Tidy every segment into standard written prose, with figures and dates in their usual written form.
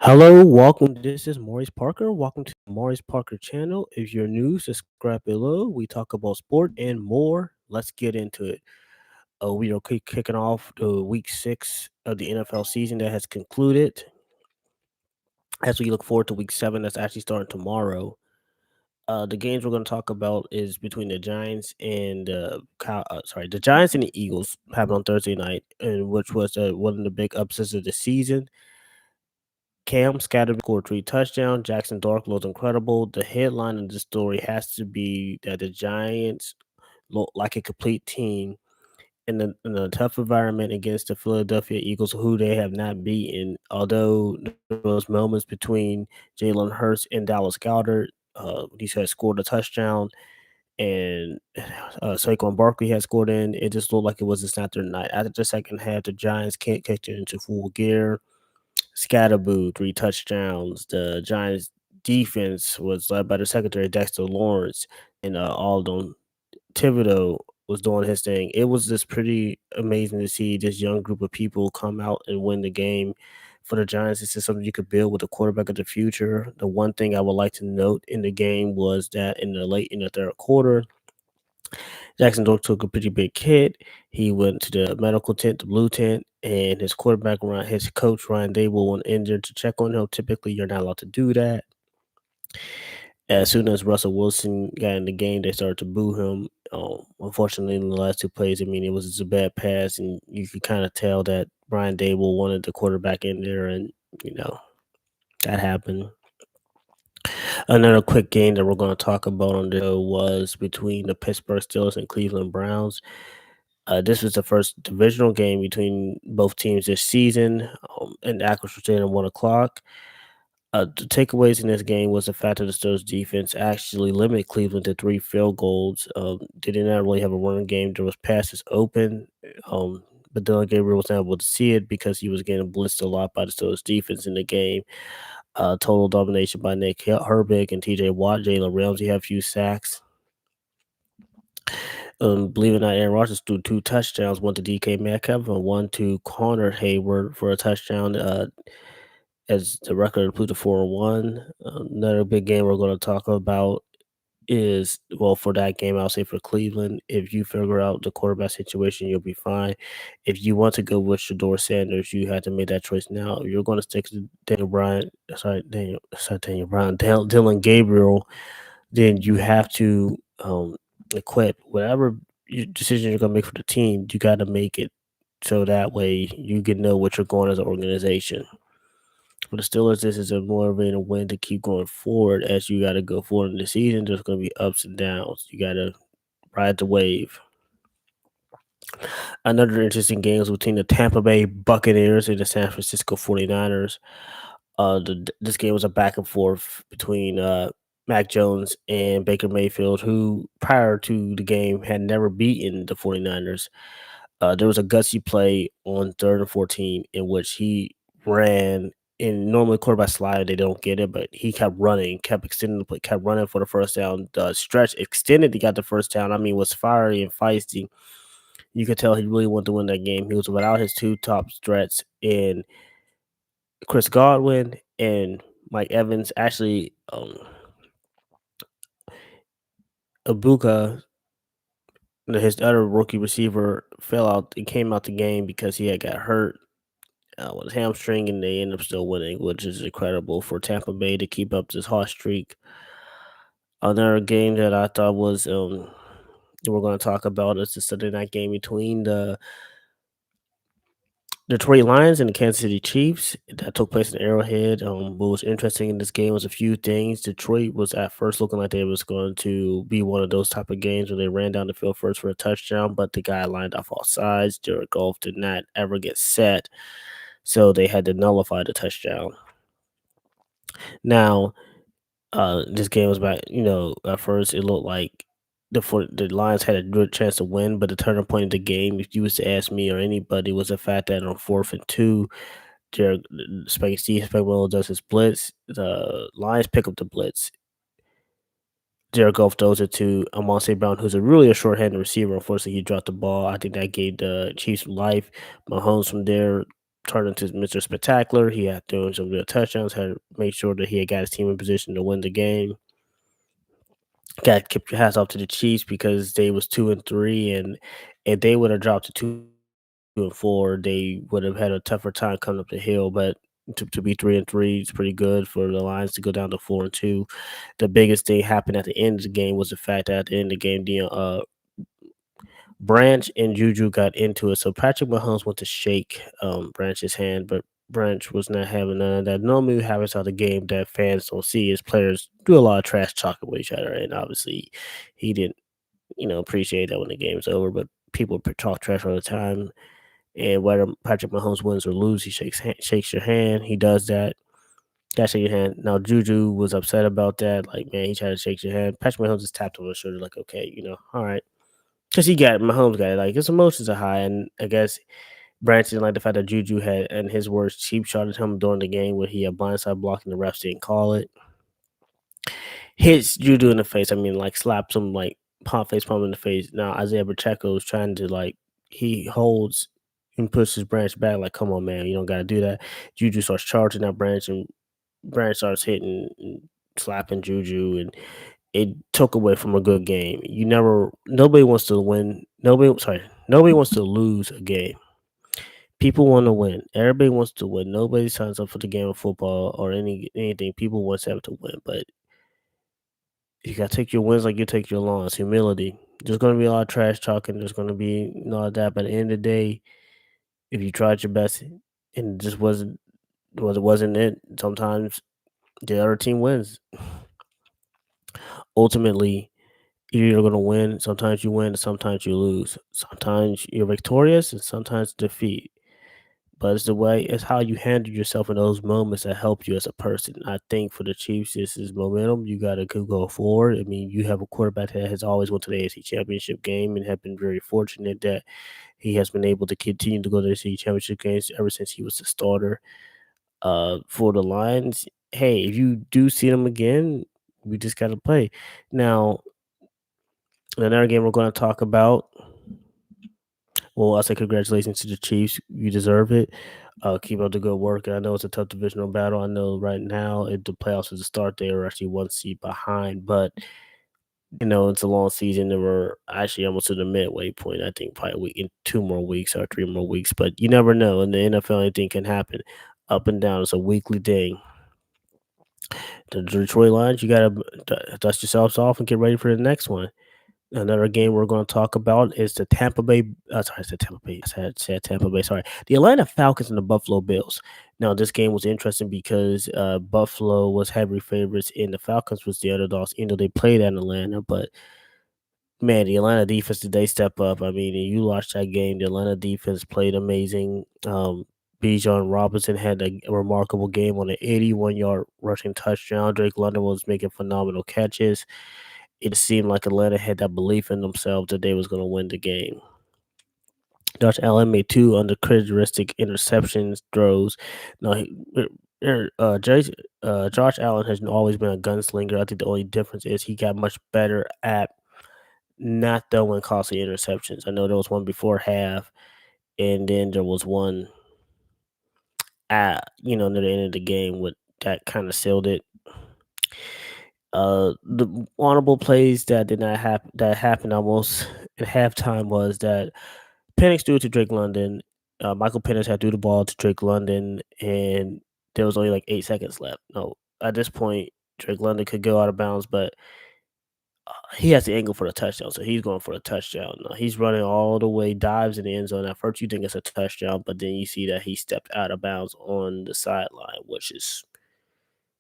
Hello, welcome. This is Maurice Parker. Welcome to the Maurice Parker channel. If you're new, subscribe below. We talk about sport and more. Let's get into it. We are kicking off the week 6 of the NFL season that has concluded. As we look forward to week 7, that's actually starting tomorrow. The games we're going to talk about is between the Giants and the Giants and the Eagles happened on Thursday night, and which was one of the big upsets of the season. Cam Scatterby scored 3 touchdowns. Jackson Dark was incredible. The headline of the story has to be that the Giants look like a complete team in a tough environment against the Philadelphia Eagles, who they have not beaten. Although there was moments between Jalen Hurts and Dallas Goedert, these had scored a touchdown, and Saquon Barkley had scored in. It just looked like it was just not their night. After the second half, the Giants can't kick it into full gear. Scatterboo, 3 touchdowns. The Giants' defense was led by the secondary Dexter Lawrence, and Alden Thibodeau was doing his thing. It was just pretty amazing to see this young group of people come out and win the game. For the Giants, this is something you could build with the quarterback of the future. The one thing I would like to note in the game was that in the third quarter, Jackson Dork took a pretty big hit. He went to the medical tent, the blue tent, and his coach Ryan Dable went in there to check on him. Typically, you're not allowed to do that. As soon as Russell Wilson got in the game, they started to boo him. Unfortunately, in the last 2 plays, I mean, it was just a bad pass, and you could kind of tell that Brian Dable wanted the quarterback in there, and you know that happened. Another quick game that we're going to talk about on this show was between the Pittsburgh Steelers and Cleveland Browns. This was the first divisional game between both teams this season, and the Acros were staying at 1 o'clock. The takeaways in this game was the fact that the Steelers defense actually limited Cleveland to 3 field goals. They did not really have a running game. There was passes open, but Dylan Gabriel was not able to see it because he was getting blitzed a lot by the Steelers defense in the game. Total domination by Nick Herbig and TJ Watt. Jalen Ramsey had a few sacks. Believe it or not, Aaron Rodgers threw 2 touchdowns, one to DK Metcalf and one to Connor Hayward for a touchdown. As the record improved to 4-1. Another big game we're going to talk about is, well, for that game, I'll say for Cleveland, if you figure out the quarterback situation, you'll be fine. If you want to go with Shador Sanders, you have to make that choice now. If you're going to stick to Dylan Gabriel, then you have to equip whatever decision you're going to make for the team. You got to make it so that way you can know what you're going as an organization. For the Steelers, this is a motivating win to keep going forward as you got to go forward in the season. There's going to be ups and downs. You got to ride the wave. Another interesting game was between the Tampa Bay Buccaneers and the San Francisco 49ers. This game was a back and forth between Mac Jones and Baker Mayfield, who prior to the game had never beaten the 49ers. There was a gutsy play on 3rd and 14 in which he ran. And normally quarterback slide, they don't get it, but he kept running, kept extending the play, kept running for the first down. The stretch extended, he got the first down. I mean, was fiery and feisty. You could tell he really wanted to win that game. He was without his 2 top threats in Chris Godwin and Mike Evans. Actually, Abuka, his other rookie receiver, fell out and came out the game because he had got hurt with his hamstring, and they end up still winning, which is incredible for Tampa Bay to keep up this hot streak. Another game that I thought was that we're going to talk about is the Sunday night game between the Detroit Lions and the Kansas City Chiefs that took place in Arrowhead. What was interesting in this game was a few things. Detroit was at first looking like they was going to be one of those type of games where they ran down the field first for a touchdown, but the guy lined off all sides. Jared Goff did not ever get set, so they had to nullify the touchdown. Now, this game was about, at first it looked like the Lions had a good chance to win, but the turning point of the game, if you was to ask me or anybody, was the fact that on 4th and 2, Steve Spagnuolo does his blitz. The Lions pick up the blitz. Jared Goff throws it to Amon-Ra Brown, who's a short-handed receiver. Unfortunately, he dropped the ball. I think that gave the Chiefs life. Mahomes from there turned into Mr. Spectacular. He had thrown some good touchdowns, had to make sure that he had got his team in position to win the game. Got to keep your hats off to the Chiefs because they was 2-3, and if they would have dropped to 2-4, they would have had a tougher time coming up the hill. But to be 3-3 is pretty good for the Lions to go down to 4-2. The biggest thing happened at the end of the game was the fact that at the end of the game, the Branch and Juju got into it. So Patrick Mahomes went to shake Branch's hand, but Branch was not having none of that. Normally happens out the game that fans don't see is players do a lot of trash talking with each other, and obviously he didn't, appreciate that when the game's over. But people talk trash all the time, and whether Patrick Mahomes wins or loses, he shakes your hand. He does that. Got shake your hand. Now Juju was upset about that. Like, man, he tried to shake your hand. Patrick Mahomes just tapped on his shoulder, like, okay, all right. Because Mahomes got it. Like, his emotions are high, and I guess Branch didn't like the fact that Juju had, in his words, cheap shotted him during the game where he had blindside blocking the refs didn't call it. Hits Juju in the face. I mean, like, slaps him, like, face palm in the face. Now, Isaiah Pacheco is trying to, like, he holds and pushes Branch back, like, come on, man, you don't got to do that. Juju starts charging that Branch, and Branch starts hitting and slapping Juju, and it took away from a good game. Nobody wants to win. Nobody wants to lose a game. People want to win. Everybody wants to win. Nobody signs up for the game of football or anything. People want to win, but you gotta take your wins like you take your losses. Humility. There's gonna be a lot of trash talking. There's gonna be all that. But at the end of the day, if you tried your best and it just wasn't it, sometimes the other team wins. Ultimately, you're going to win. Sometimes you win, and sometimes you lose. Sometimes you're victorious, and sometimes defeat. But it's how you handle yourself in those moments that help you as a person. I think for the Chiefs, this is momentum. You got to go forward. I mean, you have a quarterback that has always went to the AFC Championship game and have been very fortunate that he has been able to continue to go to the AFC Championship games ever since he was the starter. For the Lions, hey, if you do see them again, we just got to play. Now, another game we're going to talk about. Well, I say congratulations to the Chiefs. You deserve it. Keep up the good work. I know it's a tough divisional battle. I know right now the playoffs is the start. They are actually one seed behind, but it's a long season. And we're actually almost to the midway point. I think probably a week in 2 more weeks or 3 more weeks. But you never know. In the NFL, anything can happen. Up and down. It's a weekly thing. The Detroit Lions, you got to dust yourselves off and get ready for the next one. Another game we're going to talk about is the Tampa Bay. Sorry, I said Tampa Bay. I said Tampa Bay. Sorry, the Atlanta Falcons and the Buffalo Bills. Now, this game was interesting because Buffalo was heavy favorites and the Falcons was the underdogs. They played at Atlanta, but man, the Atlanta defense did they step up? I mean, you watched that game. The Atlanta defense played amazing. Bijan Robinson had a remarkable game on an 81-yard rushing touchdown. Drake London was making phenomenal catches. It seemed like Atlanta had that belief in themselves that they was going to win the game. Josh Allen made 2 uncharacteristic interceptions throws. Now, Josh Allen has always been a gunslinger. I think the only difference is he got much better at not throwing costly interceptions. I know there was one before half, and then there was one near the end of the game with that kind of sealed it. The honorable plays that did not happen that happened almost at halftime was that Penix threw it to Drake London. Michael Penix had threw the ball to Drake London, and there was only like 8 seconds left. No, at this point, Drake London could go out of bounds, but he has the angle for the touchdown, so he's going for a touchdown. Now, he's running all the way, dives in the end zone. At first, you think it's a touchdown, but then you see that he stepped out of bounds on the sideline, which is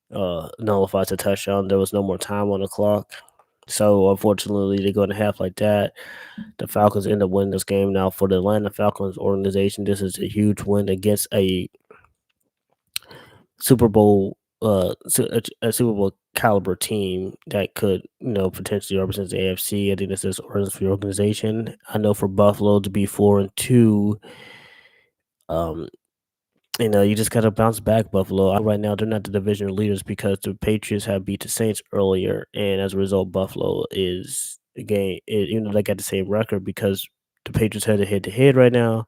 nullifies a touchdown. There was no more time on the clock. So, unfortunately, they go in half like that. The Falcons end up winning this game. Now, for the Atlanta Falcons organization, this is a huge win against a Super Bowl a Super Bowl caliber team that could, potentially represent the AFC. I think this is for the organization. I know for Buffalo to be 4-2, you just got to bounce back, Buffalo. Right now, they're not the division leaders because the Patriots have beat the Saints earlier, and as a result, Buffalo is again, even though they got the same record because the Patriots had a head-to-head right now.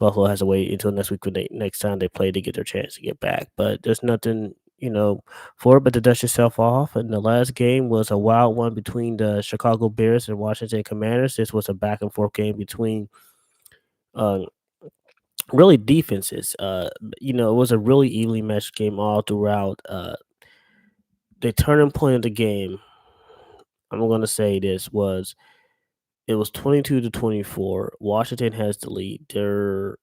Buffalo has to wait until next week when next time they play to get their chance to get back. But there's nothing, for it but to dust yourself off. And the last game was a wild one between the Chicago Bears and Washington Commanders. This was a back and forth game between uh, really defenses. It was a really evenly matched game all throughout. The turning point of the game, I'm going to say this was it was 22-24. Washington has the lead. They're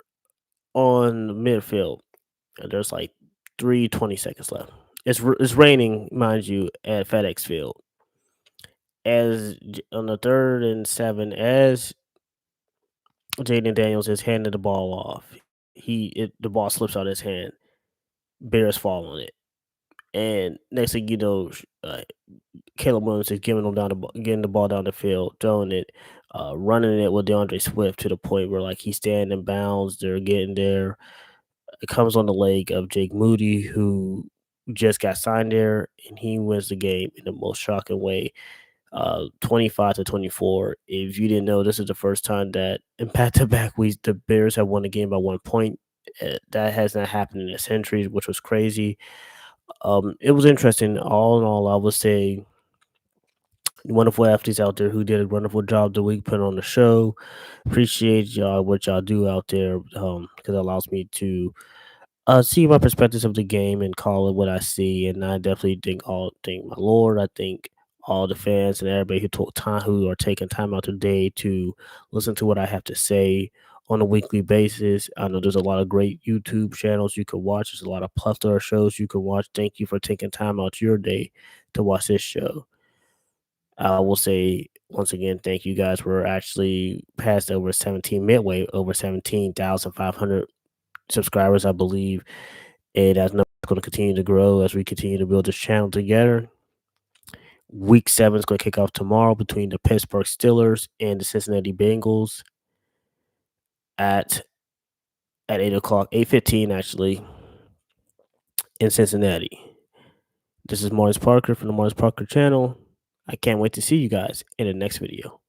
on midfield. And there's like 3:20 seconds left. It's raining, mind you, at FedEx Field. On the 3rd and 7, as Jaden Daniels is handing the ball off, the ball slips out of his hand. Bears fall on it, and next thing you know, Caleb Williams is getting the ball down the field, throwing it, running it with DeAndre Swift to the point where like he's standing in bounds. They're getting there. It comes on the leg of Jake Moody, who just got signed there, and he wins the game in the most shocking way, 25-24. If you didn't know, this is the first time that in back-to-back weeks the Bears have won a game by 1 point. That has not happened in a century, which was crazy. It was interesting. All in all, I would say wonderful athletes out there who did a wonderful job the week putting on the show. Appreciate y'all what y'all do out there because it allows me to see my perspectives of the game and call it what I see. And I definitely thank my Lord. I think all the fans and everybody who are taking time out today to listen to what I have to say on a weekly basis. I know there's a lot of great YouTube channels you can watch. There's a lot of plethora of shows you can watch. Thank you for taking time out your day to watch this show. I will say once again, thank you guys. We're actually past over 17,500 subscribers, I believe. And that's going to continue to grow as we continue to build this channel together. Week 7 is going to kick off tomorrow between the Pittsburgh Steelers and the Cincinnati Bengals at 8:00, 8:15 actually, in Cincinnati. This is Maurice Parker from the Maurice Parker channel. I can't wait to see you guys in the next video.